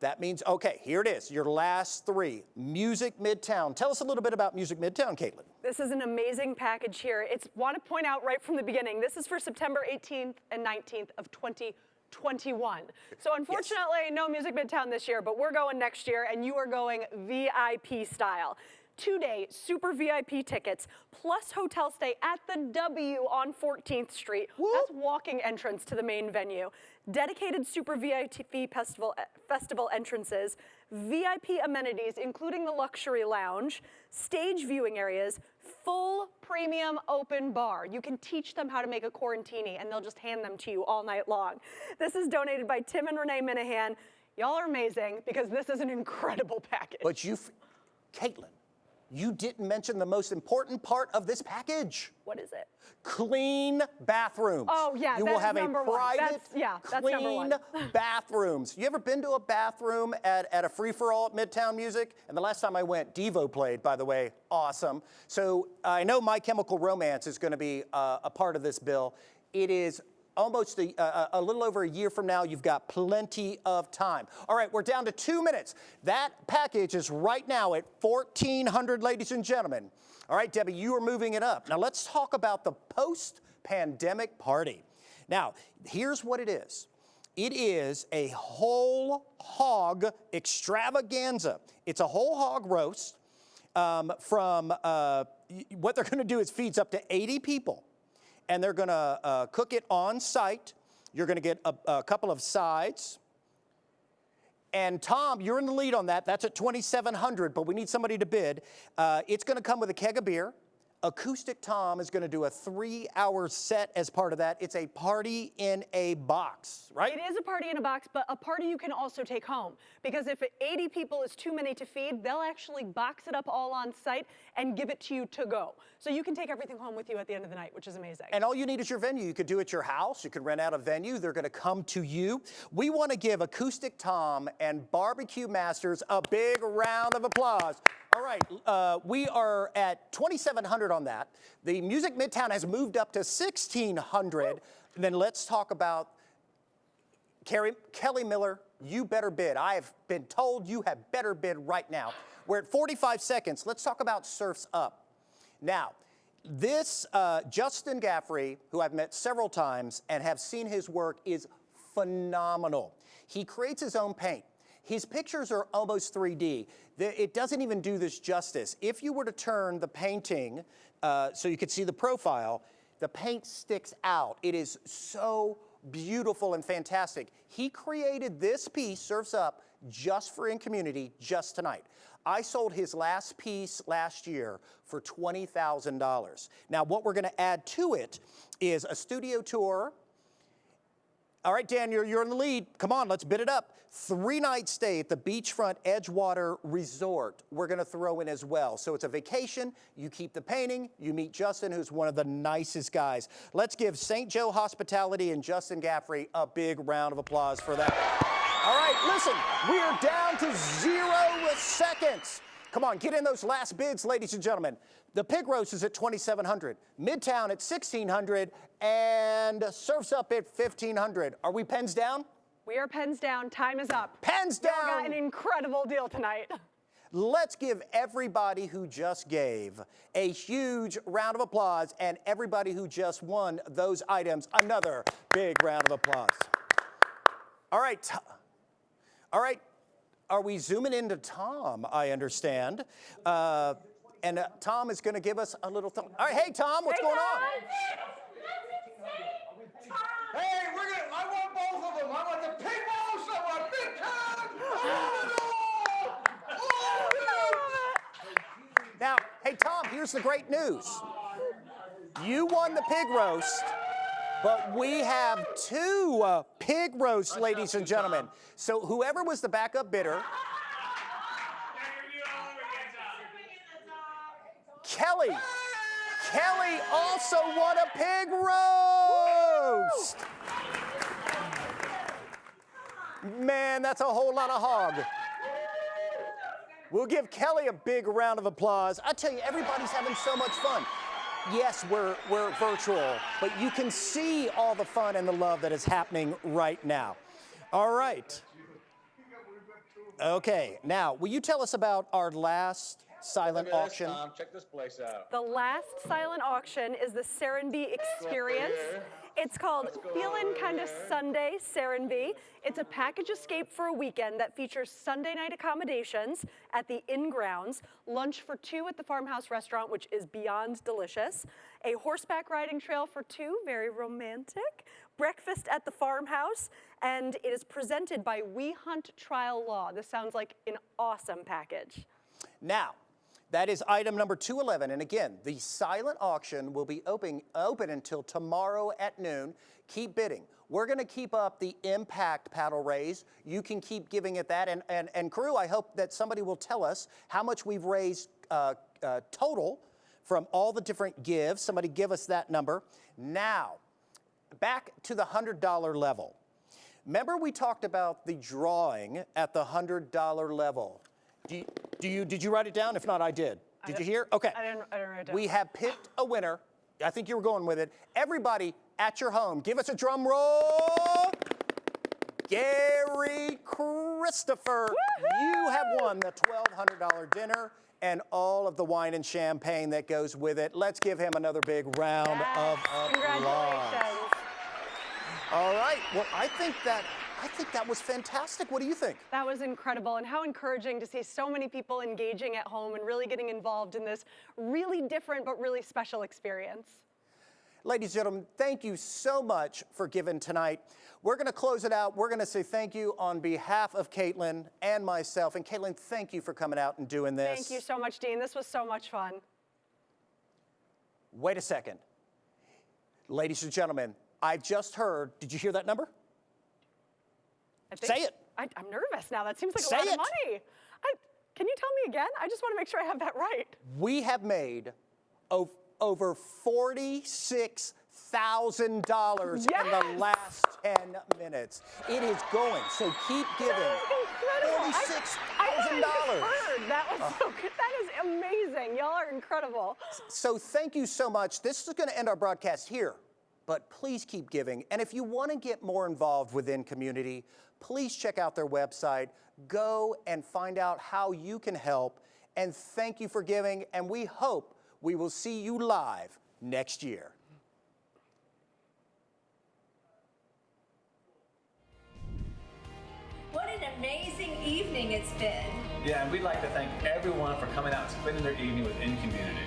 that means, okay, here it is, your last 3. Music Midtown. Tell us a little bit about Music Midtown, Caitlin. This is an amazing package here. Want to point out right from the beginning, this is for September 18th and 19th of 2021. So unfortunately, no Music Midtown this year, but we're going next year, and you are going VIP style. 2-day super VIP tickets, plus hotel stay at the W on 14th Street. Woo. That's walking entrance to the main venue. Dedicated super VIP festival entrances, VIP amenities, including the luxury lounge, stage viewing areas, full premium open bar. You can teach them how to make a quarantini, and they'll just hand them to you all night long. This is donated by Tim and Renee Minahan. Y'all are amazing because this is an incredible package. But Caitlin, you didn't mention the most important part of this package. What is it? Clean bathrooms. Oh, yeah, you will have a private, clean bathrooms. You ever been to a bathroom at a free-for-all at Midtown Music? And the last time I went, Devo played, by the way. Awesome. So I know My Chemical Romance is going to be a part of this bill. It is almost a little over a year from now. You've got plenty of time. All right, we're down to 2 minutes. That package is right now at $1,400, ladies and gentlemen. All right, Debbie, you are moving it up. Now let's talk about the post-pandemic party. Now, here's what it is. It is a whole hog extravaganza. It's a whole hog roast what they're going to do is feeds up to 80 people. And they're going to cook it on site. You're going to get a couple of sides. And Tom, you're in the lead on that. That's at $2,700, but we need somebody to bid. It's going to come with a keg of beer. Acoustic Tom is going to do a 3-hour set as part of that. It's a party in a box, right? It is a party in a box, but a party you can also take home. Because if 80 people is too many to feed, they'll actually box it up all on site and give it to you to go. So you can take everything home with you at the end of the night, which is amazing. And all you need is your venue. You could do it at your house. You could rent out a venue. They're going to come to you. We want to give Acoustic Tom and Barbecue Masters a big round of applause. All right, we are at $2,700 on that. The Music Midtown has moved up to $1,600. Then let's talk about Kelly Miller. You better bid. I have been told you have better bid right now. We're at 45 seconds. Let's talk about Surf's Up. Now, this Justin Gaffrey, who I've met several times and have seen his work, is phenomenal. He creates his own paint. His pictures are almost 3D. It doesn't even do this justice. If you were to turn the painting so you could see the profile, the paint sticks out. It is so beautiful and fantastic. He created this piece, Surf's Up, just for InCommunity, just tonight. I sold his last piece last year for $20,000. Now, what we're gonna add to it is a studio tour. All right, Dan, you're in the lead. Come on, let's bid it up. 3-night stay at the Beachfront Edgewater Resort we're gonna throw in as well. So it's a vacation, you keep the painting, you meet Justin, who's one of the nicest guys. Let's give St. Joe Hospitality and Justin Gaffrey a big round of applause for that. All right, listen, we are down to 0 seconds. Come on, get in those last bids, ladies and gentlemen. The pig roast is at $2,700, Midtown at $1,600, and Surf's Up at $1,500. Are we pens down? We are pens down. Time is up. Pens down. We got an incredible deal tonight. Let's give everybody who just gave a huge round of applause, and everybody who just won those items another big round of applause. All right. All right. Are we zooming into Tom, I understand? And Tom is going to give us a little... All right, hey, Tom, what's going on? Hey, I want both of them. I want the pig roast. I want big time. Now, hey, Tom, here's the great news. You won the pig roast, but we have 2 pig roasts, ladies and gentlemen. So whoever was the backup bidder... Kelly also won a pig roast. Man, that's a whole lot of hog. We'll give Kelly a big round of applause. I tell you, everybody's having so much fun. Yes, we're virtual, but you can see all the fun and the love that is happening right now. All right. Okay, now, will you tell us about our last silent auction? Tom, check this place out. The last silent auction is the Serenbe Experience. It's called Feelin' Kinda Sunday Serenbe. It's a package escape for a weekend that features Sunday night accommodations at the Inn Grounds, lunch for 2 at the Farmhouse Restaurant, which is beyond delicious, a horseback riding trail for 2, very romantic, breakfast at the farmhouse, and it is presented by We Hunt Trial Law. This sounds like an awesome package. Now, that is item number 211. And again, the silent auction will be open until tomorrow at noon. Keep bidding. We're going to keep up the impact paddle raise. You can keep giving it that. And crew, I hope that somebody will tell us how much we've raised total from all the different gives. Somebody give us that number. Now, back to the $100 level. Remember we talked about the drawing at the $100 level. Did you write it down? If not, I did. Did you hear? Okay. I didn't write it down. We have picked a winner. I think you were going with it. Everybody at your home, give us a drum roll. Gary Christopher, you have won the $1,200 dinner and all of the wine and champagne that goes with it. Let's give him another big round of applause. Congratulations. All right. Well, I think that was fantastic. What do you think? That was incredible, and how encouraging to see so many people engaging at home and really getting involved in this really different but really special experience. Ladies and gentlemen, thank you so much for giving tonight. We're going to close it out. We're going to say thank you on behalf of Caitlin and myself. And Caitlin, thank you for coming out and doing this. Thank you so much, Dean. This was so much fun. Wait a second. Ladies and gentlemen, I've just heard, did you hear that number? Say it. I'm nervous now. That seems like Say a lot it. of money. Can you tell me again? I just want to make sure I have that right. We have made over $46,000 in the last 10 minutes. It is going, so keep giving. $46,000. That was so good. That is amazing. Y'all are incredible. So thank you so much. This is going to end our broadcast here, but please keep giving. And if you want to get more involved with InCommunity, please check out their website. Go and find out how you can help. And thank you for giving. And we hope we will see you live next year. amazing evening it's been. Yeah, and we'd like to thank everyone for coming out and spending their evening with InCommunity.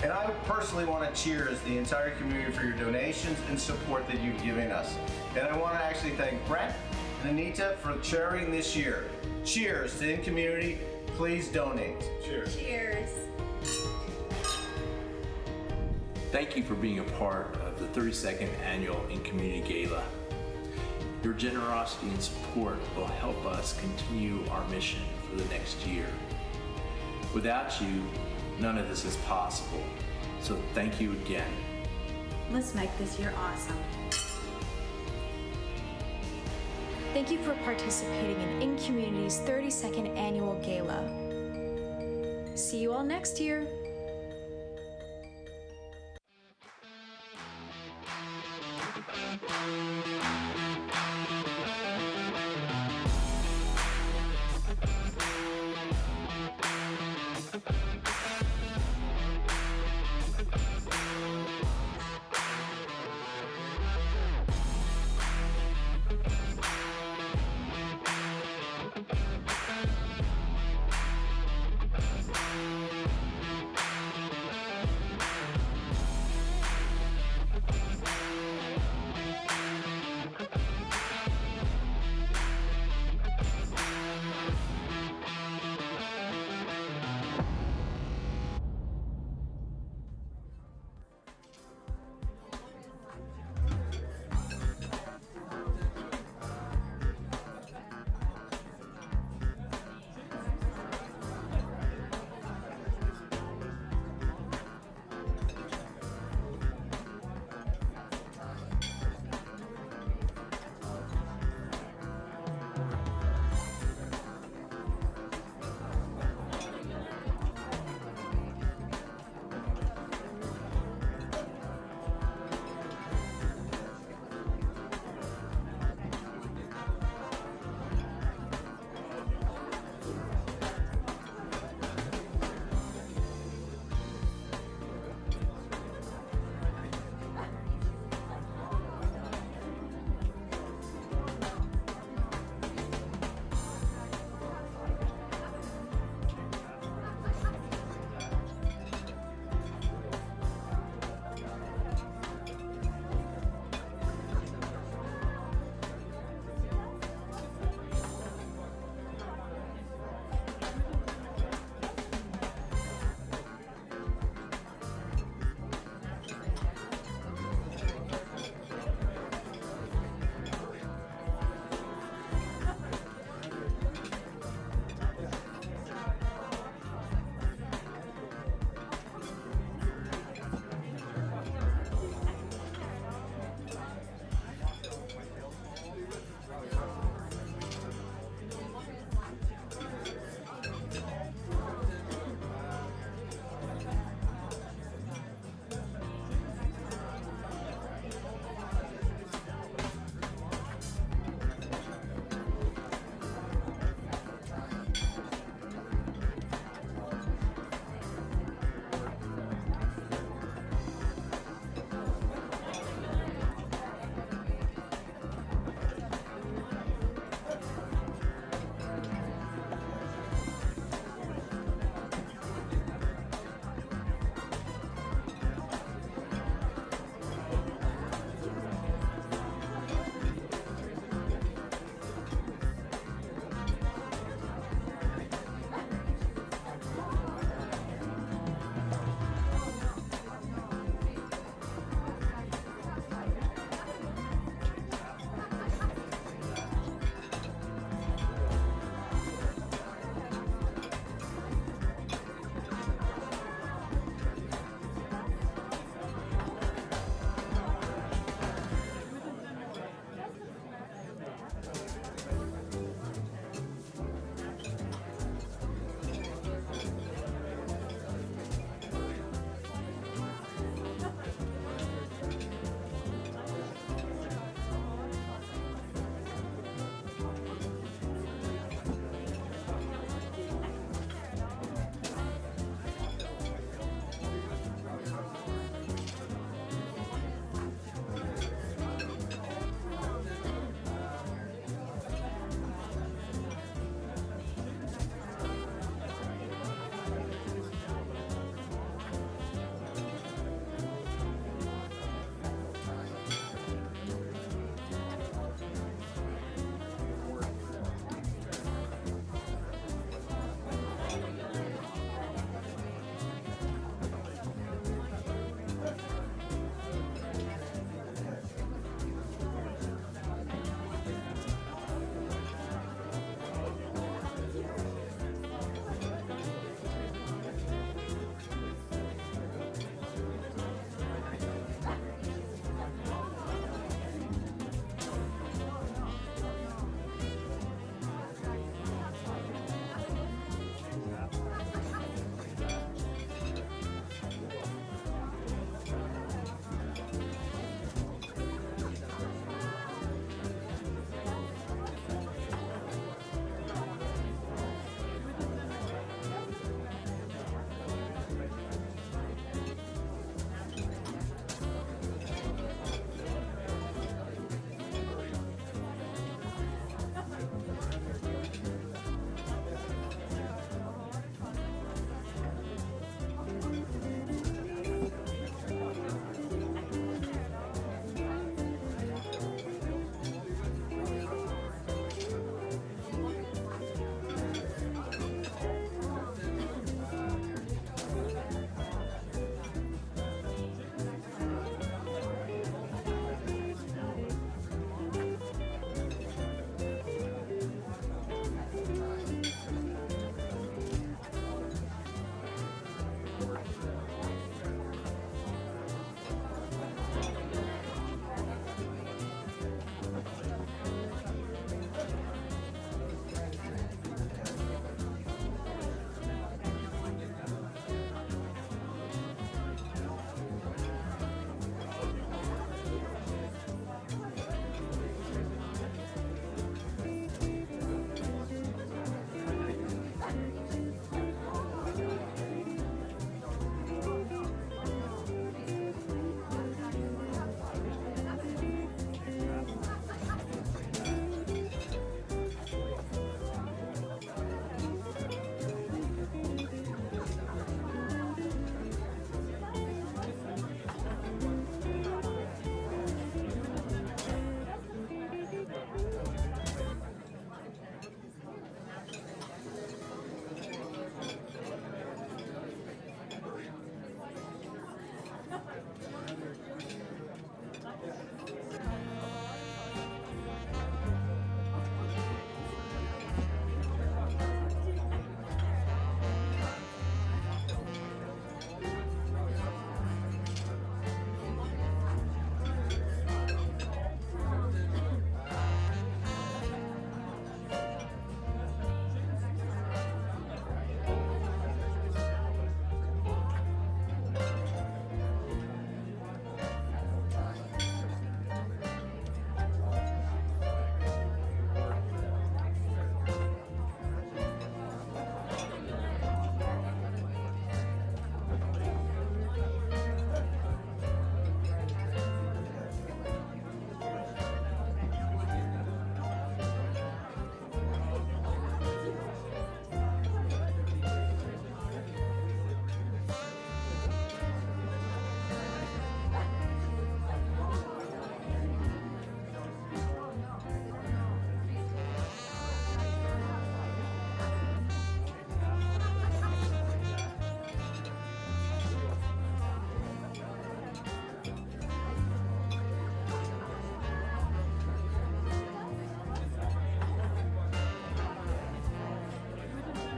And I personally want to cheers the entire community for your donations and support that you've given us. And I want to actually thank Brent and Anita for chairing this year. Cheers to InCommunity. Please donate. Cheers. Cheers. Thank you for being a part of the 32nd Annual InCommunity Gala. Your generosity and support will help us continue our mission for the next year. Without you, none of this is possible. So thank you again. Let's make this year awesome. Thank you for participating in InCommunity's 32nd Annual Gala. See you all next year.